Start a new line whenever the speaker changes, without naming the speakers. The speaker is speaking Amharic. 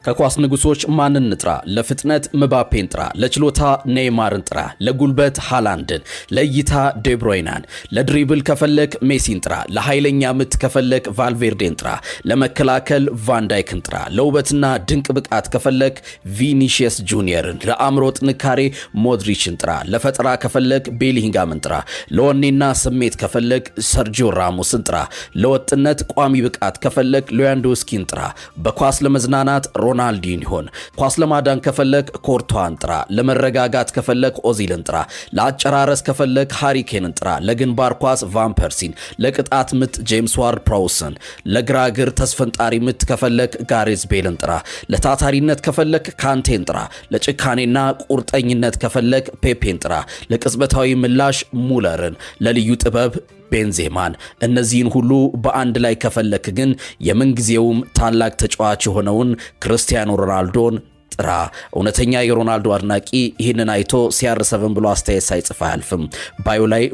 ከኳስ ንጉሶች ማንን ንጥራ? ለፍጥነት ምባፔን ጥራ፣ ለችሎታ ኔይማርን ጥራ፣ ለጉልበት ሃላንድን፣ ለእይታ ዴብሮይናን፣ ለድሪብል ከፈለክ ሜሲን ጥራ፣ ለኃይለኛ ምት ከፈለክ ቫልቬርዴን ጥራ፣ ለመከላከል ቫንዳይክን ጥራ፣ ለውበትና ድንቅ ብቃት ከፈለክ ቪኒሺየስ ጁኒየርን፣ ለአእምሮ ጥንካሬ ሞድሪችን ጥራ፣ ለፈጠራ ከፈለክ ቤሊንጋምን ጥራ፣ ለወኔና ስሜት ከፈለክ ሰርጂዮ ራሞስን ጥራ፣ ለወጥነት ቋሚ ብቃት ከፈለክ ሌዋንዶስኪን ጥራ፣ በኳስ ለመዝናናት ሮናልዲኒሆን፣ ኳስ ለማዳን ከፈለክ ኮርቷን ጥራ፣ ለመረጋጋት ከፈለክ ኦዚልን ጥራ፣ ለአጨራረስ ከፈለክ ሃሪኬንን ጥራ፣ ለግንባር ኳስ ቫን ፐርሲን፣ ለቅጣት ምት ጄምስ ዋርድ ፕራውስን፣ ለግራግር ተስፈንጣሪ ምት ከፈለክ ጋሬዝ ቤልን ጥራ፣ ለታታሪነት ከፈለክ ካንቴን ጥራ፣ ለጭካኔና ቁርጠኝነት ከፈለክ ፔፔን ጥራ፣ ለቅጽበታዊ ምላሽ ሙለርን፣ ለልዩ ጥበብ ቤንዜማን። እነዚህን ሁሉ በአንድ ላይ ከፈለክ ግን የምንጊዜውም ታላቅ ተጫዋች የሆነውን ክርስቲያኖ ሮናልዶን ጥራ። እውነተኛ የሮናልዶ አድናቂ ይህንን አይቶ CR7 ብሎ አስተያየት ሳይጽፍ አያልፍም። ባዮ ላይ